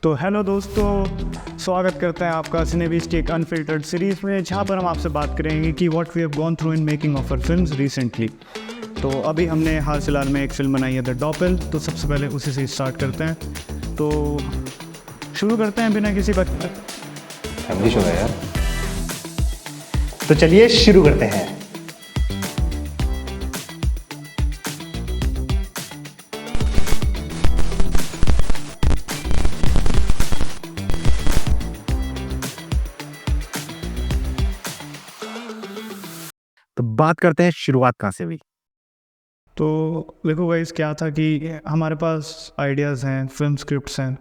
तो हेलो दोस्तों, स्वागत करते हैं आपका सिनेबीस्ट की एक अनफिल्टर्ड सीरीज़ में, जहाँ पर हम आपसे बात करेंगे कि what we have gone through in making of our films recently. तो अभी हमने हाल फिलहाल में एक फ़िल्म बनाई है द डॉपेल, तो सबसे पहले उसी से स्टार्ट करते हैं। तो शुरू करते हैं बिना किसी वक्त। फैमिली शो है यार। तो चलिए शुरू करते हैं। तो बात करते हैं शुरुआत कहाँ से हुई। तो देखो गाइस, क्या था कि हमारे पास आइडियाज़ हैं, फिल्म स्क्रिप्ट्स हैं,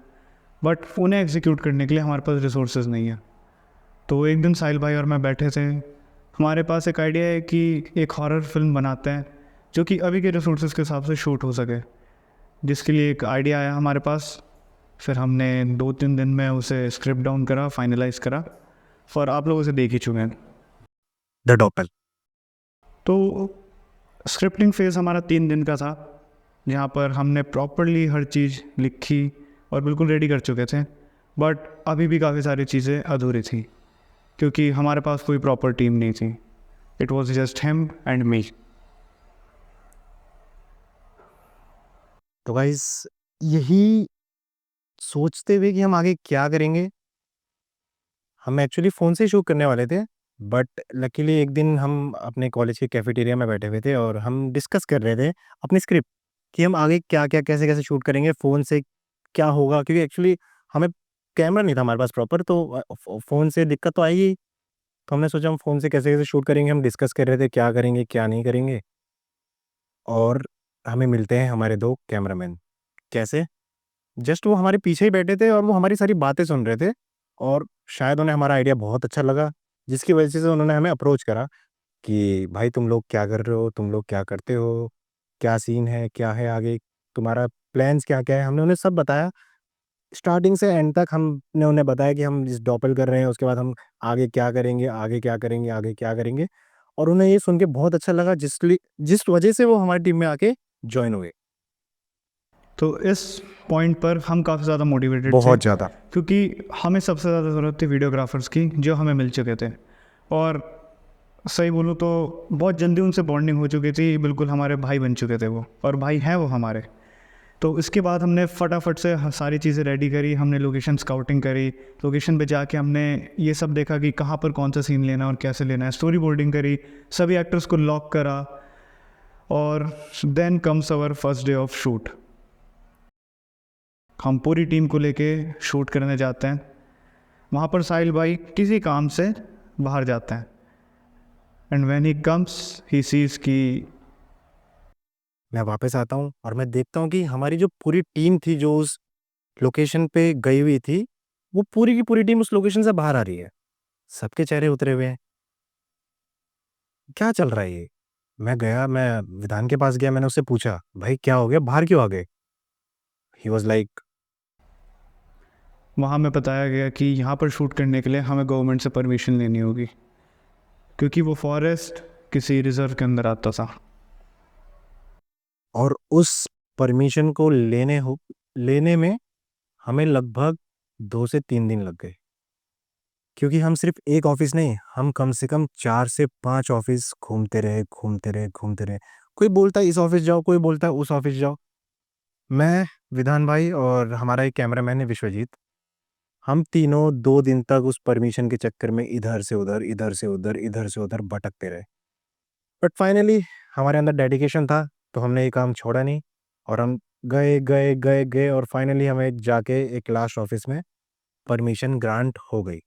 बट उन्हें एग्जीक्यूट करने के लिए हमारे पास रिसोर्सेज नहीं है। तो एक दिन साहिल भाई और मैं बैठे थे, हमारे पास एक आइडिया है कि एक हॉरर फिल्म बनाते हैं जो कि अभी के रिसोर्सेज के हिसाब से शूट हो सके, जिसके लिए एक आइडिया आया हमारे पास। फिर हमने 2-3 दिन में उसे स्क्रिप्ट डाउन करा, फाइनलाइज करा, और आप लोग उसे देख ही चुके हैं। द डॉपेल। तो स्क्रिप्टिंग फेज़ हमारा 3 दिन का था, जहाँ पर हमने प्रॉपरली हर चीज़ लिखी और बिल्कुल रेडी कर चुके थे। बट अभी भी काफ़ी सारी चीज़ें अधूरी थी, क्योंकि हमारे पास कोई प्रॉपर टीम नहीं थी। It was just him and me. तो गाइस, यही सोचते हुए कि हम आगे क्या करेंगे, हम एक्चुअली फ़ोन से ही शूट करने वाले थे। बट लकीली एक दिन हम अपने कॉलेज के कैफेटेरिया में बैठे हुए थे और हम डिस्कस कर रहे थे अपनी स्क्रिप्ट कि हम आगे क्या-क्या, कैसे-कैसे शूट करेंगे, फ़ोन से क्या होगा, क्योंकि एक्चुअली हमें कैमरा नहीं था हमारे पास प्रॉपर, तो फ़ोन से दिक्कत तो आएगी। तो हमने सोचा हम फ़ोन से कैसे-कैसे शूट करेंगे, हम डिस्कस कर रहे थे क्या करेंगे, क्या नहीं करेंगे। और हमें मिलते हैं हमारे 2 कैमरामैन। कैसे? जस्ट वो हमारे पीछे ही बैठे थे और वो हमारी सारी बातें सुन रहे थे और शायद उन्हें हमारा आइडिया बहुत अच्छा लगा, जिसकी वजह से उन्होंने हमें अप्रोच करा कि भाई तुम लोग क्या कर रहे हो? तुम लोग क्या करते हो? क्या सीन है? क्या है आगे? तुम्हारा प्लान्स क्या-क्या है? हमने उन्हें सब बताया। स्टार्टिंग से एंड तक हमने उन्हें बताया कि हम इस डॉपेल कर रहे हैं, उसके बाद हम आगे क्या करेंगे, आगे क्या करेंगे, आगे क्या करेंगे। और उन्हें ये सुन के बहुत अच्छा लगा, जिस वजह से वो हमारी टीम में आके जॉइन हुए। तो इस पॉइंट पर हम काफ़ी ज़्यादा मोटिवेटेड थे, बहुत ज़्यादा। क्योंकि हमें सबसे ज़्यादा ज़रूरत थी वीडियोग्राफर्स की, जो हमें मिल चुके थे। और सही बोलूँ तो बहुत जल्दी उनसे बॉन्डिंग हो चुकी थी, बिल्कुल हमारे भाई बन चुके थे वो, और भाई हैं वो हमारे। तो इसके बाद हमने फटाफट से सारी चीज़ें रेडी करी, हमने लोकेशन स्काउटिंग करी, लोकेशन पे जाके हमने ये सब देखा कि कहाँ पर कौन सा सीन लेना है और कैसे लेना है, स्टोरी बोर्डिंग करी, सभी एक्टर्स को लॉक करा, और then comes our first day of shoot. हम पूरी टीम को लेके शूट करने जाते हैं। वहाँ पर साहिल भाई किसी काम से बाहर जाते हैं, and when he comes he sees कि मैं वापस आता हूँ और मैं देखता हूँ कि हमारी जो पूरी टीम थी जो उस लोकेशन पे गई हुई थी, वो पूरी की पूरी टीम उस लोकेशन से बाहर आ रही है। सबके चेहरे उतरे हुए हैं। क्या चल रहा है ये? मैं विधान के पास गया, मैंने उससे पूछा, "भाई क्या हो गया? बाहर क्यों आ गए?" ही वाज़ लाइक, वहाँ हमें बताया गया कि यहाँ पर शूट करने के लिए हमें गवर्नमेंट से परमिशन लेनी होगी, क्योंकि वो फॉरेस्ट किसी रिजर्व के अंदर आता था। और उस परमिशन को लेने में हमें लगभग 2 से 3 दिन लग गए। क्योंकि हम सिर्फ़ एक ऑफ़िस नहीं, हम कम से कम 4 से 5 ऑफ़िस घूमते रहे, घूमते रहे, घूमते रहे। कोई बोलता है इस ऑफ़िस जाओ, कोई बोलता है उस ऑफ़िस जाओ। मैं, विधान भाई और हमारा एक कैमरामैन है विश्वजीत, हम तीनों 2 दिन तक उस परमिशन के चक्कर में इधर से उधर, इधर से उधर, इधर से उधर भटकते रहे। बट फाइनली हमारे अंदर डेडिकेशन था, तो हमने ये काम छोड़ा नहीं और हम गए, गए, गए, गए और फाइनली हमें जाके एक लास्ट ऑफ़िस में परमिशन ग्रांट हो गई।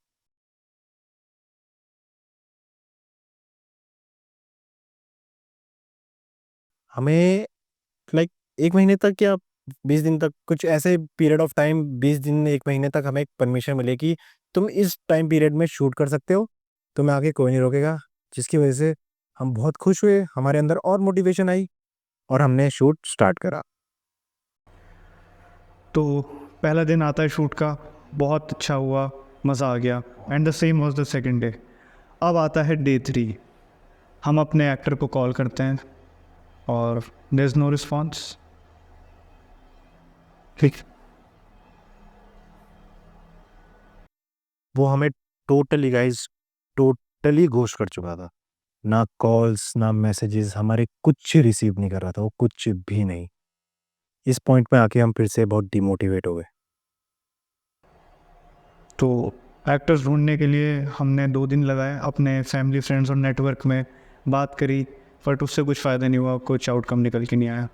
हमें लाइक 1 महीने तक या 20 दिन तक, कुछ ऐसे पीरियड ऑफ टाइम, 20 दिन 1 महीने तक हमें परमिशन मिली कि तुम इस टाइम पीरियड में शूट कर सकते हो, तुम्हें आगे कोई नहीं रोकेगा। जिसकी वजह से हम बहुत खुश हुए, हमारे अंदर और मोटिवेशन आई और हमने शूट स्टार्ट करा। तो पहला दिन आता है शूट का, बहुत अच्छा हुआ, मज़ा आ गया, and the same was the second day. अब आता है डे 3। हम अपने एक्टर को कॉल करते हैं और देयर इज़ नो रिस्पॉन्स। ठीक। वो हमें टोटली गाइस टोटली घोस्ट कर चुका था। ना कॉल्स, ना मैसेजेस, हमारे कुछ रिसीव नहीं कर रहा था वो, कुछ भी नहीं। इस पॉइंट पे आके हम फिर से बहुत डिमोटिवेट हो गए। तो एक्टर्स ढूंढने के लिए हमने 2 दिन लगाए, अपने फैमिली फ्रेंड्स और नेटवर्क में बात करी, बट उससे कुछ फ़ायदा नहीं हुआ, कुछ आउटकम निकल के नहीं आया।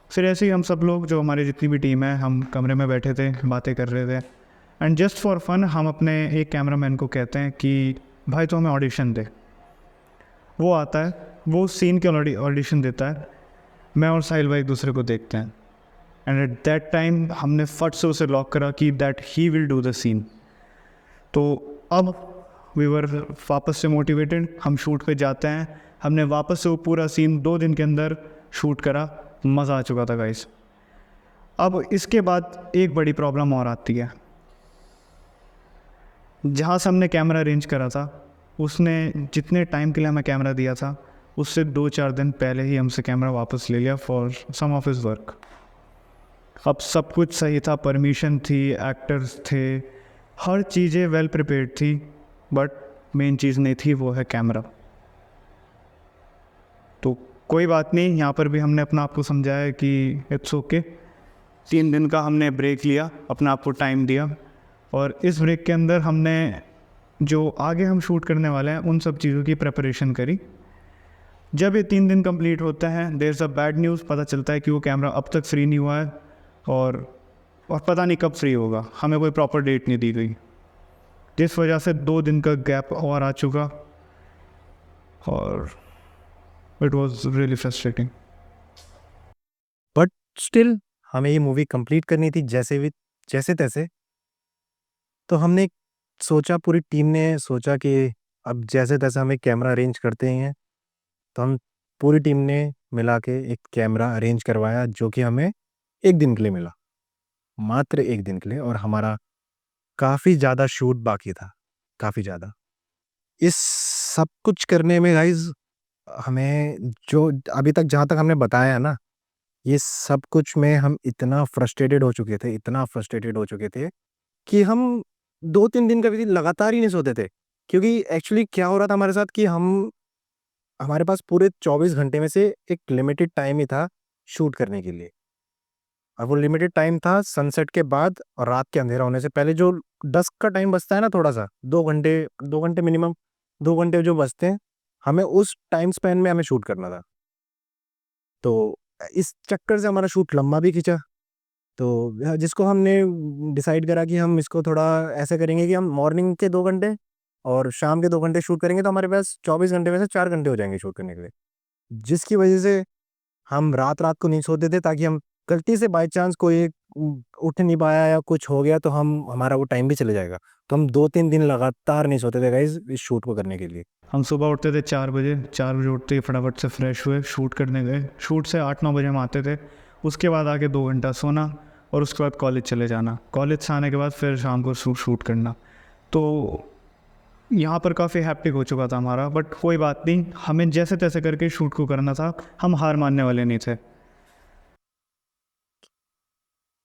फिर ऐसे ही हम सब लोग, जो हमारी जितनी भी टीम है, हम कमरे में बैठे थे, बातें कर रहे थे, एंड जस्ट फॉर फन हम अपने एक कैमरामैन को कहते हैं कि भाई तो हमें ऑडिशन दे। वो आता है, वो सीन के ऑडिशन देता है। मैं और साहिल भाई एक दूसरे को देखते हैं, एंड एट दैट टाइम हमने फट से उसे लॉक करा कि that he will do the scene. तो अब वी वर वापस से मोटिवेटेड, हम शूट पे जाते हैं। हमने वापस से वो पूरा सीन 2 दिन के अंदर शूट करा, मज़ा आ चुका था गाइस। अब इसके बाद एक बड़ी प्रॉब्लम और आती है। जहाँ से हमने कैमरा अरेंज करा था, उसने जितने टाइम के लिए हमें कैमरा दिया था, उससे 2-4 दिन पहले ही हमसे कैमरा वापस ले लिया for some of his work. अब सब कुछ सही था, परमिशन थी, एक्टर्स थे, हर चीज़ें वेल प्रिपेयर्ड थी, बट मेन चीज़ नहीं थी, वो है कैमरा। तो कोई बात नहीं, यहाँ पर भी हमने अपना आप को समझाया कि इट्स ओके। 3 दिन का हमने ब्रेक लिया, अपना आप को टाइम दिया, और इस ब्रेक के अंदर हमने जो आगे हम शूट करने वाले हैं उन सब चीज़ों की प्रिपरेशन करी। जब ये 3 दिन कंप्लीट होता है, there is a bad news, पता चलता है कि वो कैमरा अब तक फ्री नहीं हुआ है, और पता नहीं कब फ्री होगा, हमें कोई प्रॉपर डेट नहीं दी गई, जिस वजह से 2 दिन का गैप और आ चुका, और it was really frustrating. But still हमें ये मूवी कंप्लीट करनी थी जैसे तैसे। तो हमने सोचा, पूरी टीम ने सोचा कि अब जैसे तैसे हमें कैमरा अरेंज करते हैं। तो हम पूरी टीम ने मिला के एक कैमरा अरेंज करवाया, जो कि हमें 1 दिन के लिए मिला, मात्र 1 दिन के लिए। और हमारा काफ़ी ज़्यादा शूट बाकी था, काफ़ी ज़्यादा। इस सब कुछ करने में गाइज़ हमें, जो अभी तक जहाँ तक हमने बताया है ना, ये सब कुछ में हम इतना फ्रस्ट्रेटेड हो चुके थे, इतना फ्रस्ट्रेटेड हो चुके थे कि हम 2-3 दिन कभी लगातार ही नहीं सोते थे। क्योंकि एक्चुअली क्या हो रहा था हमारे साथ कि हमारे पास पूरे 24 घंटे में से एक लिमिटेड टाइम ही था शूट करने के लिए। और वो लिमिटेड टाइम था सनसेट के बाद और रात के अंधेरा होने से पहले, जो डस्क का टाइम बचता है ना थोड़ा-सा, 2 घंटे मिनिमम, 2 घंटे जो बचते हैं, हमें उस टाइम स्पैन में हमें शूट करना था। तो इस चक्कर से हमारा शूट लंबा भी खिंचा। तो जिसको हमने डिसाइड करा कि हम इसको थोड़ा ऐसे करेंगे कि हम मॉर्निंग के 2 घंटे और शाम के 2 घंटे शूट करेंगे, तो हमारे पास 24 घंटे में से 4 घंटे हो जाएँगे शूट करने के लिए। जिसकी वजह से हम रात-रात को नहीं सोते थे, ताकि हम गलती से बाय चांस कोई उठ नहीं पाया या कुछ हो गया तो हमारा वो टाइम भी चले जाएगा। तो हम 2-3 दिन लगातार नहीं सोते थे गाइज़ इस शूट को करने के लिए। हम सुबह उठते थे 4 बजे, 4 बजे उठते ही फटाफट से फ्रेश हुए, शूट करने गए। शूट से 8-9 बजे हम आते थे। उसके बाद आके 2 घंटा सोना, और उसके बाद कॉलेज चले जाना। कॉलेज से आने के बाद फिर शाम को शूट करना। तो यहाँ पर काफ़ी हैप्टिक हो चुका था हमारा, बट कोई बात नहीं, हमें जैसे तैसे करके शूट को करना था, हम हार मानने वाले नहीं थे।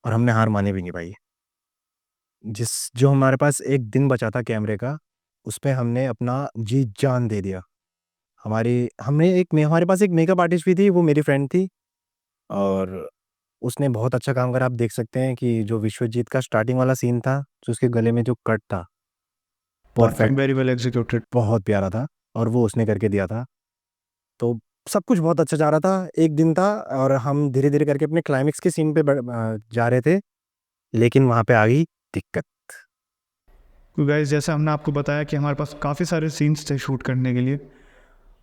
और हमने हार मानी भी नहीं भाई। जो हमारे पास 1 दिन बचा था कैमरे का, उसपे हमने अपना जी-जान दे दिया। हमारे पास एक मेकअप आर्टिस्ट भी थी, वो मेरी फ्रेंड थी। और उसने बहुत अच्छा काम करा। आप देख सकते हैं कि जो विश्वजीत का स्टार्टिंग वाला सीन था, जो उसके गले में जो कट था, परफेक्ट, वेरी वेल एग्जीक्यूटेड। बहुत प्यारा था, और वो उसने करके दिया था। तो सब कुछ बहुत अच्छा जा रहा था, 1 दिन था और हम धीरे-धीरे करके अपने क्लाइमेक्स के सीन पे जा रहे थे, लेकिन वहाँ पे आ गई दिक्कत। तो गाइस, जैसे हमने आपको बताया कि हमारे पास काफ़ी सारे सीन्स थे शूट करने के लिए,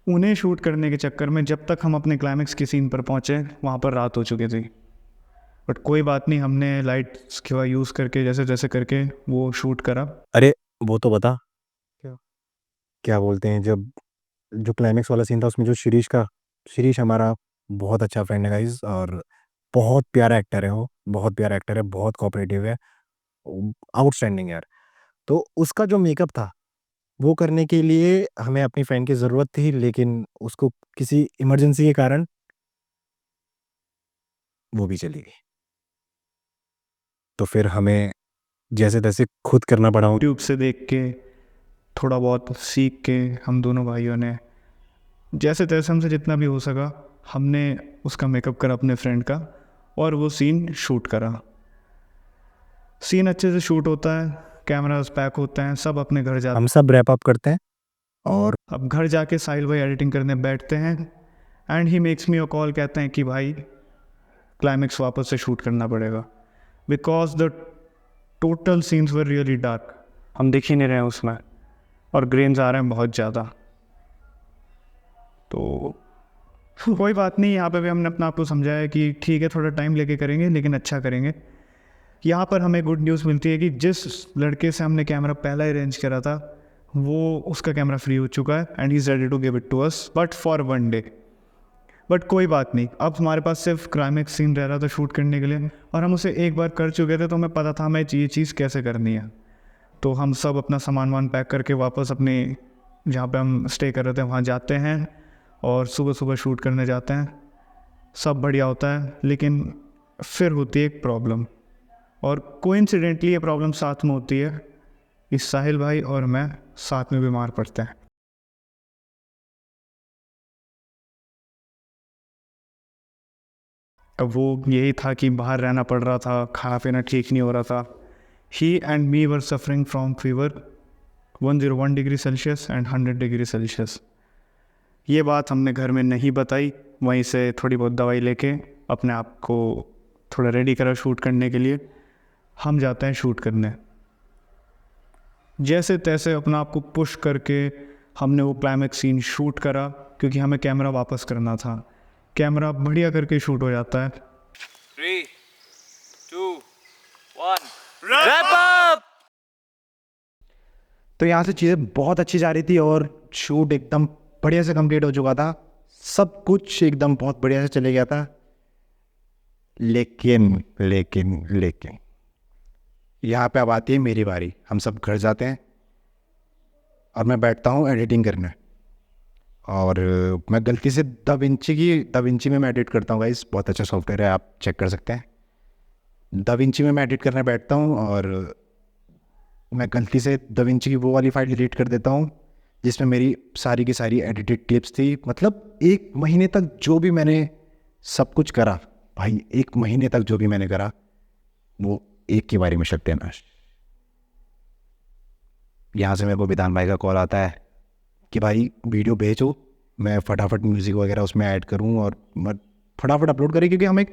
उन्हें शूट करने के चक्कर में जब तक हम अपने क्लाइमेक्स के सीन पर पहुँचे, वहाँ पर रात हो चुकी थी। बट कोई बात नहीं, हमने लाइट्स का यूज़ करके जैसे तैसे करके वो शूट करा। अरे! वो तो बता, क्या क्या बोलते हैं, जब जो क्लाइमेक्स वाला सीन था उसमें जो शिरीष हमारा बहुत अच्छा फ्रेंड है गाइज़, और बहुत प्यारा एक्टर है वो, बहुत प्यारा एक्टर है, बहुत कोऑपरेटिव है, आउटस्टैंडिंग यार। तो उसका जो मेकअप था, वो करने के लिए हमें अपनी फ्रेंड की ज़रूरत थी, लेकिन उसको किसी इमरजेंसी के कारण वो भी चली गई। तो फिर हमें जैसे-तैसे खुद करना पड़ा। यूट्यूब से देख के, थोड़ा बहुत सीख के हम दोनों भाइयों ने जैसे तैसे हमसे जितना भी हो सका हमने उसका मेकअप करा अपने फ्रेंड का और वो सीन शूट करा। सीन अच्छे से शूट होता है, कैमरास पैक होते हैं, सब अपने घर जाते हम सब रैप अप करते हैं और हैं। अब घर जाके साहिल भाई एडिटिंग करने बैठते हैं and he makes me a call, कहते हैं कि भाई क्लाइमेक्स वापस से शूट करना पड़ेगा because the total scenes were really dark. हम दिख ही नहीं रहे हैं उसमें और ग्रेन्स आ रहे हैं बहुत ज़्यादा। तो कोई बात नहीं, यहाँ पे भी हमने अपना आप को समझाया कि ठीक है थोड़ा टाइम लेके करेंगे लेकिन अच्छा करेंगे। यहाँ पर हमें गुड न्यूज़ मिलती है कि जिस लड़के से हमने कैमरा पहला अरेंज करा था वो उसका कैमरा फ्री हो चुका है and he is ready to give it to us but for 1 day. But कोई बात नहीं, अब हमारे पास सिर्फ क्लाइमेक्स सीन रह रहा था शूट करने के लिए और हम उसे एक बार कर चुके थे तो हमें पता था हमें ये चीज़ कैसे करनी है। तो हम सब अपना सामान वामान पैक करके वापस अपने जहाँ पे हम स्टे कर रहे थे वहाँ जाते हैं और सुबह सुबह शूट करने जाते हैं। सब बढ़िया होता है लेकिन फिर होती है एक प्रॉब्लम और कोइंसिडेंटली ये प्रॉब्लम साथ में होती है कि साहिल भाई और मैं साथ में बीमार पड़ते हैं। अब वो यही था कि बाहर रहना पड़ रहा था, खाना पीना ठीक नहीं हो रहा था। He and me were suffering from fever 101 degree Celsius and 100 degree Celsius. ये बात हमने घर में नहीं बताई, वहीं से थोड़ी बहुत दवाई लेके अपने आप को थोड़ा रेडी करा शूट करने के लिए। हम जाते हैं शूट करने, जैसे तैसे अपना आप को पुश करके हमने वो क्लाइमेक्स सीन शूट करा क्योंकि हमें कैमरा वापस करना था। कैमरा बढ़िया करके शूट हो जाता है। 3, 2, 1, wrap up! तो यहाँ से चीज़ें बहुत अच्छी जा रही थी और शूट एकदम बढ़िया से कंप्लीट हो चुका था। सब कुछ एकदम बहुत बढ़िया से चले गया था। लेकिन यहाँ पे अब आती है मेरी बारी। हम सब घर जाते हैं और मैं बैठता हूँ एडिटिंग करने और मैं गलती से दाविंची में मैं एडिट करता हूँ गाइस, बहुत अच्छा सॉफ्टवेयर है, आप चेक कर सकते हैं। दाविंची में मैं एडिट करने बैठता हूँ और मैं गलती से दाविंची की वो वाली फाइल डिलीट कर देता हूँ जिसमें मेरी सारी की सारी एडिटेड क्लिप्स थी। मतलब 1 महीने तक जो भी मैंने सब कुछ करा भाई, 1 महीने तक जो भी मैंने करा वो एक की बारी में सत्यानाश। यहाँ से मेरे को विधान भाई का कॉल आता है कि भाई वीडियो भेजो, मैं फटाफट म्यूज़िक वगैरह उसमें ऐड करूँ और मैं फटाफट अपलोड करें, क्योंकि हम एक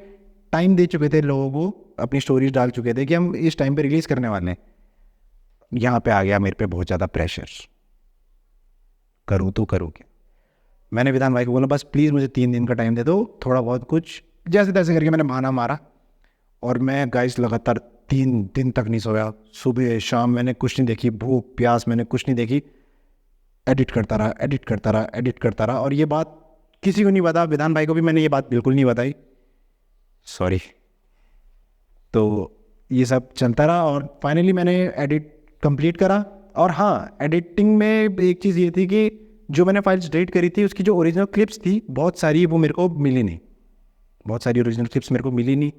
टाइम दे चुके थे लोगों को, अपनी स्टोरीज डाल चुके थे कि हम इस टाइम पे रिलीज़ करने वाले हैं। यहाँ पे आ गया मेरे पे बहुत ज़्यादा प्रेशर, करूँ तो करूँ क्या। मैंने विधान भाई को बोला बस प्लीज़ मुझे 3 दिन का टाइम दे दो, थोड़ा बहुत कुछ जैसे तैसे करके मैंने बहाना मारा और मैं गाइस लगातार 3 दिन तक नहीं सोया। सुबह शाम मैंने कुछ नहीं देखी, भूख प्यास मैंने कुछ नहीं देखी, एडिट करता रहा और ये बात किसी को नहीं पता। विधान भाई को भी मैंने ये बात बिल्कुल नहीं बताई, सॉरी। तो ये सब चलता रहा और फाइनली मैंने एडिट कंप्लीट करा। और हाँ, एडिटिंग में एक चीज़ ये थी कि जो मैंने फाइल्स डिलीट करी थी उसकी जो ओरिजिनल क्लिप्स थी बहुत सारी, वो मेरे को मिली नहीं, बहुत सारी ओरिजिनल क्लिप्स मेरे को मिली नहीं।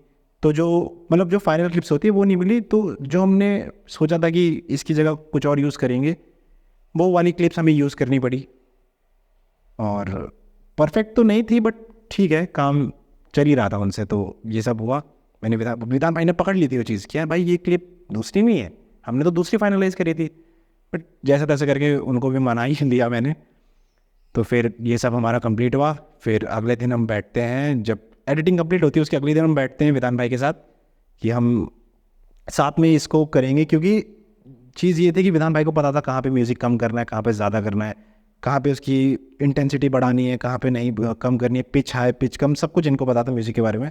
तो जो मतलब जो फाइनल क्लिप्स होती है वो नहीं मिली। तो जो हमने सोचा था कि इसकी जगह कुछ और यूज़ करेंगे, वो वाली क्लिप्स हमें यूज़ करनी पड़ी। और परफेक्ट तो नहीं थी बट ठीक है, काम चल ही रहा था उनसे, तो ये सब हुआ। मैंने विधान भाई ने पकड़ ली थी वो चीज़, क्या भाई ये क्लिप दूसरी नहीं है, हमने तो दूसरी फाइनलाइज करी थी। बट जैसे तैसे करके उनको भी मना ही लिया मैंने। तो फिर ये सब हमारा कंप्लीट हुआ। फिर अगले दिन हम बैठते हैं, जब एडिटिंग कंप्लीट होती है उसके अगले दिन हम बैठते हैं विधान भाई के साथ कि हम साथ में इसको करेंगे। क्योंकि चीज़ ये थी कि विधान भाई को पता था कहाँ पे म्यूज़िक कम करना है, कहाँ पे ज़्यादा करना है, कहाँ पे उसकी इंटेंसिटी बढ़ानी है, कहाँ पे नहीं कम करनी है, पिच हाई पिच कम, सब कुछ इनको पता था म्यूज़िक के बारे में।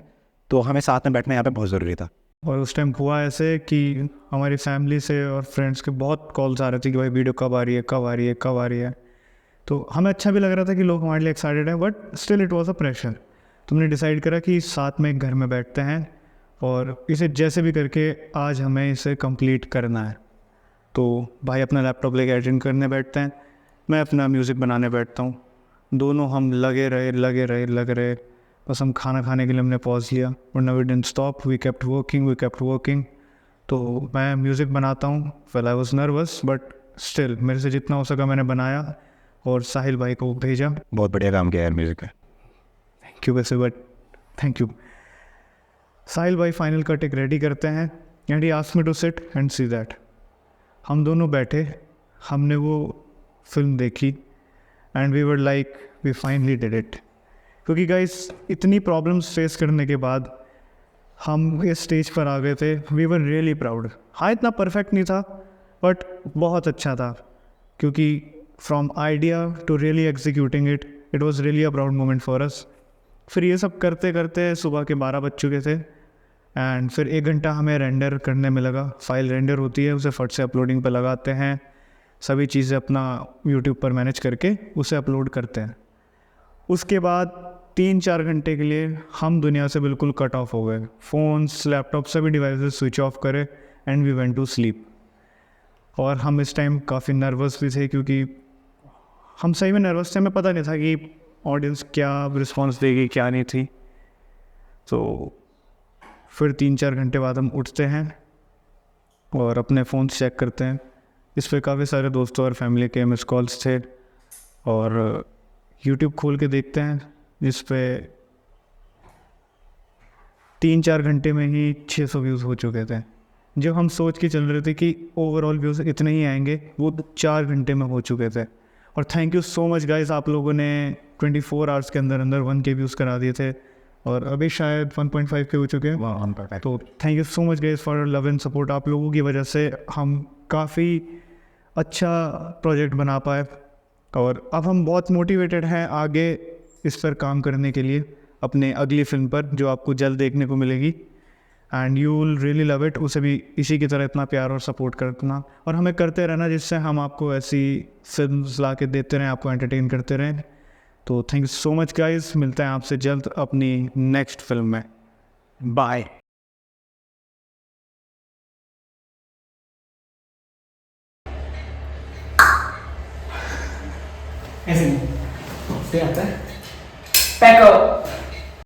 तो हमें साथ में बैठना यहाँ पे बहुत ज़रूरी था। और उस टाइम हुआ ऐसे कि हमारी फैमिली से और फ्रेंड्स के बहुत कॉल्स आ रहे थे कि भाई वीडियो कब आ रही है, कब आ रही है, कब आ रही है। तो हमें अच्छा भी लग रहा था कि लोग हमारे लिए एक्साइटेड हैं, but still it was a pressure. तुमने डिसाइड करा कि साथ में एक घर में बैठते हैं और इसे जैसे भी करके आज हमें इसे कंप्लीट करना है। तो भाई अपना लैपटॉप लेके एडिटिंग करने बैठते हैं, मैं अपना म्यूज़िक बनाने बैठता हूँ। दोनों हम लगे रहे। बस हम खाना खाने के लिए हमने पॉज लिया, वरना we didn't stop, we kept working. तो मैं म्यूज़िक बनाता हूँ। Well I was nervous but still मेरे से जितना हो सका मैंने बनाया और साहिल भाई को भेजा। बहुत बढ़िया काम किया यार म्यूज़िक में। थैंक यू वैसे बट थैंक यू। साहिल भाई फाइनल कट एक रेडी करते हैं and he asked me to sit and see that. हम दोनों बैठे, हमने वो फिल्म देखी and we were like we finally did it. क्योंकि गाइस इतनी प्रॉब्लम्स फेस करने के बाद हम इस स्टेज पर आ गए थे। We were really proud. हाँ इतना परफेक्ट नहीं था बट बहुत अच्छा था, क्योंकि from idea to really executing it, it was really a proud moment for us. फिर ये सब करते करते सुबह के 12 बज चुके थे एंड फिर 1 घंटा हमें रेंडर करने में लगा। फाइल रेंडर होती है, उसे फट से अपलोडिंग पर लगाते हैं, सभी चीज़ें अपना यूट्यूब पर मैनेज करके उसे अपलोड करते हैं। उसके बाद 3-4 घंटे के लिए हम दुनिया से बिल्कुल कट ऑफ हो गए। फ़ोन्स, लैपटॉप, सभी डिवाइसेस स्विच ऑफ करे and we went to sleep. और हम इस टाइम काफ़ी नर्वस भी थे, क्योंकि हम सही में नर्वस थे। हमें पता नहीं था कि ऑडियंस क्या रिस्पॉन्स देगी क्या नहीं थी। तो फिर 3-4 घंटे बाद हम उठते हैं और अपने फ़ोन चेक करते हैं। इस पर काफ़ी सारे दोस्तों और फैमिली के मिस कॉल्स थे और यूट्यूब खोल के देखते हैं जिस पे 3-4 घंटे में ही 600 व्यूज़ हो चुके थे। जब हम सोच के चल रहे थे कि ओवरऑल व्यूज़ इतने ही आएंगे, वो 4 घंटे में हो चुके थे। और thank you so much guys, आप लोगों ने 24 आवर्स के अंदर अंदर 1K व्यूज़ करा दिए थे और अभी शायद 1.5K हो चुके हैं। तो thank you so much guys for love and support. आप लोगों की वजह से हम काफ़ी अच्छा प्रोजेक्ट बना पाए और अब हम बहुत मोटिवेटेड हैं आगे इस पर काम करने के लिए, अपने अगली फिल्म पर जो आपको जल्द देखने को मिलेगी and you will really love it. उसे भी इसी की तरह इतना प्यार और सपोर्ट करना और हमें करते रहना, जिससे हम आपको ऐसी फिल्म्स ला के देते रहें, आपको एंटरटेन करते रहें। तो thank you so much guys, मिलते हैं आपसे जल्द अपनी नेक्स्ट फिल्म में। बाय। ऐसे नहीं, आता है पैको।